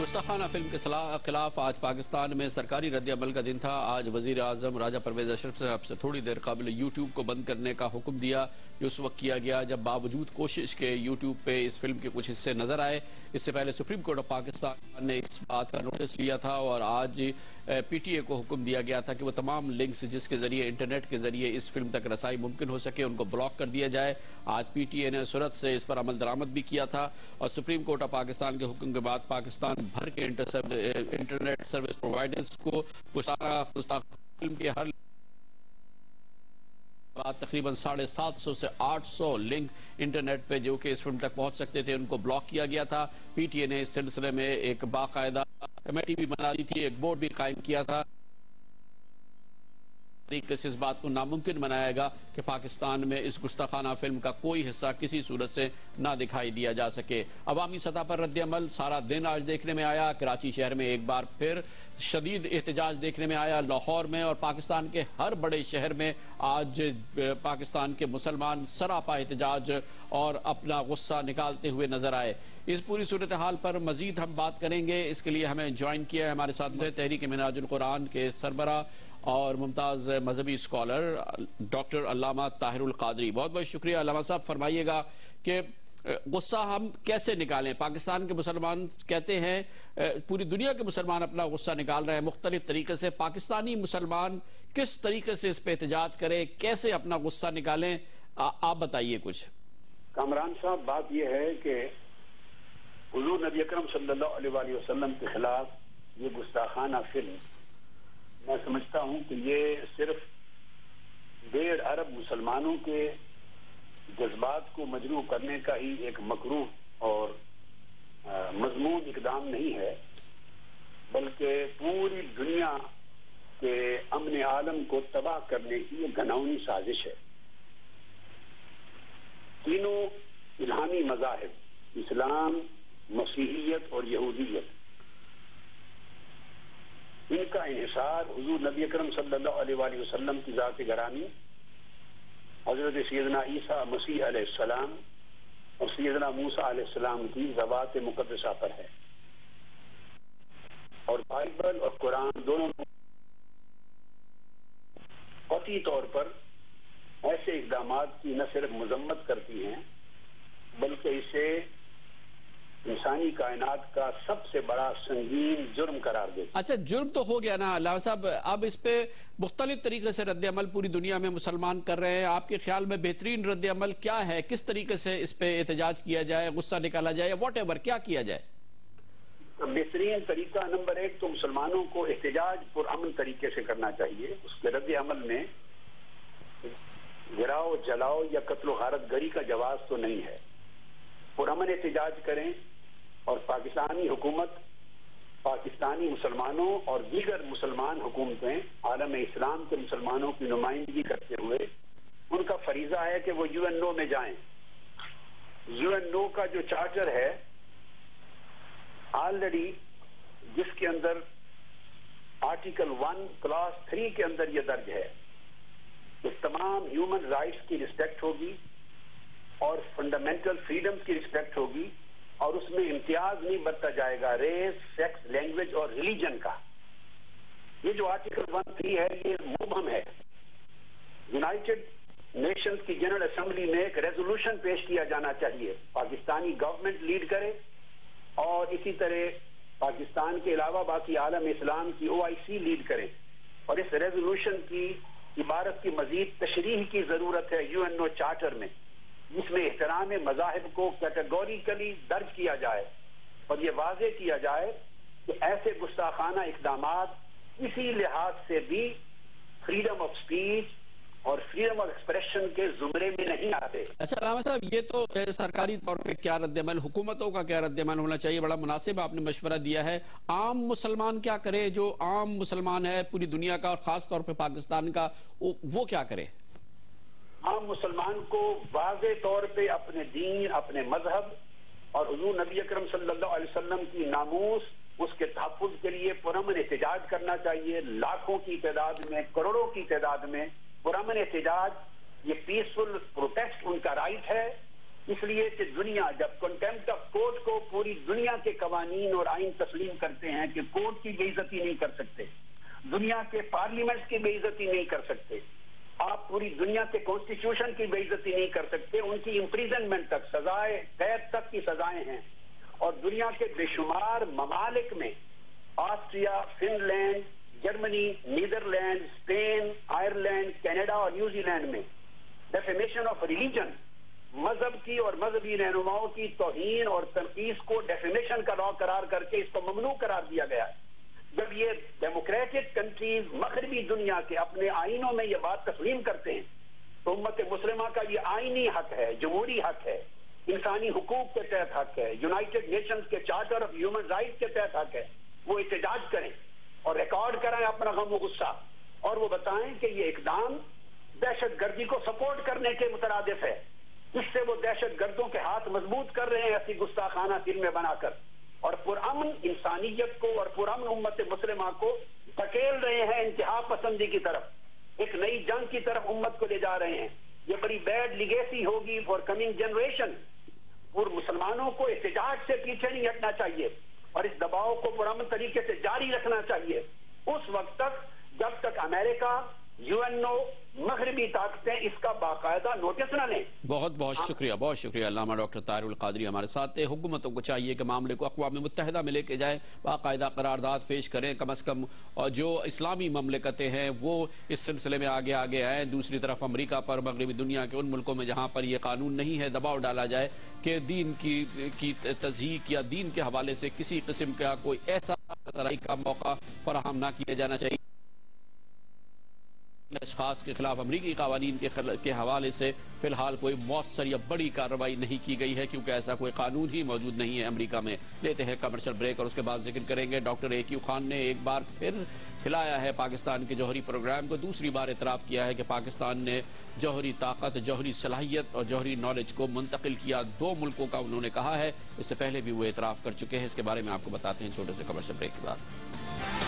गुस्ताखाना film के खिलाफ आज पाकिस्तान में सरकारी रद्द-ए-अमल का दिन था। आज वजीर आजम राजा परवेज अशरफ साहब से थोड़ी देर कबल यूट्यूब को बंद करने का हुक्म दिया। ये उस वक्त किया गया जब बावजूद कोशिश के यूट्यूब पे इस फिल्म के कुछ हिस्से नजर आए। इससे पहले सुप्रीम कोर्ट ऑफ पाकिस्तान ने इस बात का नोटिस लिया था और आज पीटीए को हुक्म दिया गया था कि वो तमाम लिंक्स जिसके जरिए इंटरनेट के जरिए इस फिल्म तक रसाई मुमकिन हो सके उनको ब्लॉक कर दिया जाए। आज पीटीए ने सूरत से इस पर अमल दरामद भी किया था और सुप्रीम कोर्ट ऑफ पाकिस्तान के हुक्म के बाद पाकिस्तान भर के इंटरनेट सर्विस प्रोवाइडर्स को फिल्म के हर तकरीबन 750 से 800 लिंक इंटरनेट पे जो कि इस फिल्म तक पहुंच सकते थे उनको ब्लॉक किया गया था। पीटीए ने इस सिलसिले में एक बाकायदा कमेटी भी बना दी थी, एक बोर्ड भी कायम किया था। तरीके से इस बात को नामुमकिन बनाएगा कि पाकिस्तान में इस गुस्ताखाना फिल्म का कोई हिस्सा किसी सूरत से ना दिखाई दिया जा सके। अवामी सतह पर रद्द-ए-अमल सारा दिन आज देखने में आया। कराची शहर में एक बार फिर शदीद एहतजाज देखने में आया, लाहौर में और पाकिस्तान के हर बड़े शहर में आज पाकिस्तान के मुसलमान सरापा एहतजाज और अपना गुस्सा निकालते हुए नजर आए। इस पूरी सूरत हाल पर मजीद हम बात करेंगे। इसके लिए हमें ज्वाइन किया है हमारे साथ तहरीक मिनाजुल कुरान के सरबरा और मुमताज मजहबी स्कॉलर डॉक्टर अल्लामा ताहिरुल कादरी। बहुत बहुत शुक्रिया अल्लामा साहब। फरमाइएगा कि गुस्सा हम कैसे निकालें? पाकिस्तान के मुसलमान कहते हैं, पूरी दुनिया के मुसलमान अपना गुस्सा निकाल रहे हैं मुख्तलिफ तरीके से। पाकिस्तानी मुसलमान किस तरीके से इस पे एहतजाज करें, कैसे अपना गुस्सा निकालें, आप बताइए कुछ। कामरान साहब, बात यह है कि हुजूर नबी अकरम सल्लल्लाहु अलैहि वसल्लम के खिलाफ ये गुस्ताखाना फिल्म, मैं समझता हूं कि ये सिर्फ 1.5 अरब मुसलमानों के जज्बात को मजरूह करने का ही एक मकरूह और मजमून इकदाम नहीं है, बल्कि पूरी दुनिया के अमन आलम को तबाह करने की एक घिनौनी साजिश है। तीनों इल्हामी मज़ाहिब, इस्लाम, मसीहियत और यहूदियत, इनका इन्हिसार हुजूर नबी अकरम सल्लल्लाहु अलैहि वसल्लम की ज़ात गरामी हजरत सैयदना ईसा मसीह अलैहिस्सलाम और सैयदना मूसा अलैहिस्सलाम की ज़बात मुक़द्दसा पर है। और बाइबल और कुरान दोनों कतई तौर पर ऐसे इक़दामात की न सिर्फ मज़म्मत करती हैं बल्कि इसे इंसानी कायनात का सबसे बड़ा संगीन जुर्म करार देती। अच्छा, जुर्म तो हो गया ना अल्लाह साहब, अब इस पे मुख्तलिफ तरीके से रद्द-ए-अमल पूरी दुनिया में मुसलमान कर रहे हैं। आपके ख्याल में बेहतरीन रद्द-ए-अमल क्या है? किस तरीके से इस पे एहतजाज किया जाए, गुस्सा निकाला जाए या व्हाटएवर क्या किया जाए? बेहतरीन तरीका नंबर 1 तो मुसलमानों को एहतजाज पुरअमन तरीके से करना चाहिए। उसके रद्द-ए-अमल में गिराओ, जलाओ या कत्ल गारत गरी का जवाब तो नहीं है। पुरअमन एहतजाज करें और पाकिस्तानी हुकूमत, पाकिस्तानी मुसलमानों और दीगर मुसलमान हुकूमतें आलम इस्लाम के मुसलमानों की नुमाइंदगी करते हुए उनका फरीजा है कि वो यूएनओ में जाएं। यूएनओ का जो चार्टर है ऑलरेडी, जिसके अंदर आर्टिकल 1 क्लास 3 के अंदर यह दर्ज है कि तमाम ह्यूमन राइट्स की रिस्पेक्ट होगी और फंडामेंटल फ्रीडम्स की रिस्पेक्ट होगी और उसमें इम्तियाज नहीं बरता जाएगा रेस, सेक्स, लैंग्वेज और रिलीजन का। ये जो आर्टिकल 1.3 है ये मुबहम है। यूनाइटेड नेशंस की जनरल असेंबली में एक रेजोल्यूशन पेश किया जाना चाहिए, पाकिस्तानी गवर्नमेंट लीड करे और इसी तरह पाकिस्तान के अलावा बाकी आलम इस्लाम की OIC लीड करे और इस रेजोल्यूशन की इबारत की मजीद तशरीह की जरूरत है यूएनओ चार्टर में, जिसमें एहतराम मज़ाहिब को कैटेगोरिकली दर्ज किया जाए और ये वाज़े किया जाए कि ऐसे गुस्ताखाना इक़दामात किसी लिहाज से भी फ्रीडम ऑफ स्पीच और फ्रीडम ऑफ एक्सप्रेशन के जुमरे में नहीं आते। अच्छा अल्लामा साहब, ये तो सरकारी तौर पे क्या रद्द-ए-अमल, हुकूमतों का क्या रद्द-ए-अमल होना चाहिए, बड़ा मुनासिब आपने मशवरा दिया है। आम मुसलमान क्या करे? जो आम मुसलमान है पूरी दुनिया का और खास तौर पे पाकिस्तान का, वो क्या करे? आम मुसलमान को वाज़े तौर पे अपने दीन, अपने मजहब और हुजूर नबी अकरम सल्लल्लाहु अलैहि वसल्लम की नामूस, उसके तहफ़्फ़ुज़ के लिए पुरअमन एहतजाज करना चाहिए। लाखों की तादाद में, करोड़ों की तादाद में पुरअमन एहतजाज, ये पीसफुल प्रोटेस्ट उनका राइट है اس لیے کہ دنیا جب کنٹمپٹ آف کورٹ کو پوری دنیا کے قوانین اور آئین تسلیم کرتے ہیں کہ کورٹ کی بے عزتی نہیں کر سکتے، دنیا کے پارلیمنٹ کی بے عزتی نہیں کر سکتے، آپ پوری دنیا کے کانسٹیٹیوشن کی بے عزتی نہیں کر سکتے، ان کی امپریزنمنٹ تک، سزائے قید تک کی سزائیں ہیں، اور دنیا کے بے شمار ممالک میں Austria, Finland, Germany, Netherlands, Spain, Ireland, Canada اور نیوزی لینڈ میں ڈیفیمیشن آف ریلیجن، مذہب کی اور مذہبی رہنماؤں کی توہین اور تنقید کو ڈیفیمیشن کا لا قرار کر کے اس کو ممنوع قرار دیا گیا ہے۔ جب یہ ڈیموکریٹک کنٹریز مغربی دنیا کے اپنے آئینوں میں یہ بات تسلیم کرتے ہیں تو امت مسلمہ کا یہ آئینی حق ہے، جمہوری حق ہے، انسانی حقوق کے تحت حق ہے، یونائٹڈ نیشنز کے چارٹر آف ہیومن رائٹس کے تحت حق ہے، وہ احتجاج کریں اور ریکارڈ کریں اپنا غم و غصہ، اور وہ بتائیں کہ یہ اقدام دہشت گردی کو سپورٹ کرنے کے مترادف ہے، اس سے وہ دہشت گردوں کے ہاتھ مضبوط کر رہے ہیں ایسی گستاخانہ فلمیں بنا کر، اور پرامن انسانیت کو اور پرامن امت مسلمہ کو دھکیل رہے ہیں انتہا پسندی کی طرف، ایک نئی جنگ کی طرف امت کو لے جا رہے ہیں۔ یہ بڑی بیڈ لیگیسی ہوگی فار کمنگ جنریشن۔ اور مسلمانوں کو احتجاج سے پیچھے نہیں ہٹنا چاہیے اور اس دباؤ کو پرامن طریقے سے جاری رکھنا چاہیے اس وقت تک جب تک امریکہ، UNO، مغربی طاقتیں اس کا باقاعدہ نوٹس نہ لیں۔ بہت بہت شکریہ علامہ ڈاکٹر طاہر القادری ہمارے ساتھ تھے۔ حکومتوں کو چاہیے کہ معاملے کو اقوام متحدہ میں لے کے جائیں، باقاعدہ قرارداد پیش کریں، کم از کم اور جو اسلامی مملکتیں ہیں وہ اس سلسلے میں آگے آئیں۔ دوسری طرف امریکہ پر، مغربی دنیا کے ان ملکوں میں جہاں پر یہ قانون نہیں ہے، دباؤ ڈالا جائے کہ دین کی تضحیک یا دین کے حوالے سے کسی قسم کا کوئی ایسا طرح کا موقع فراہم نہ کیا جانا چاہیے۔ اشخاص کے خلاف امریکی قوانین کے حوالے سے فی الحال کوئی مؤثر یا بڑی کارروائی نہیں کی گئی ہے، کیونکہ ایسا کوئی قانون ہی موجود نہیں ہے امریکہ میں۔ لیتے ہیں کمرشل بریک اور اس کے بعد ذکر کریں گے ڈاکٹر AQ خان نے ایک بار پھر ہلایا ہے پاکستان کے جوہری پروگرام کو، دوسری بار اعتراف کیا ہے کہ پاکستان نے جوہری طاقت، جوہری صلاحیت اور جوہری نالج کو منتقل کیا 2 ملکوں کا انہوں نے کہا ہے۔ اس سے پہلے بھی وہ اعتراف کر چکے ہیں، اس کے بارے میں آپ کو بتاتے ہیں چھوٹے سے کمرشل بریک کے بعد۔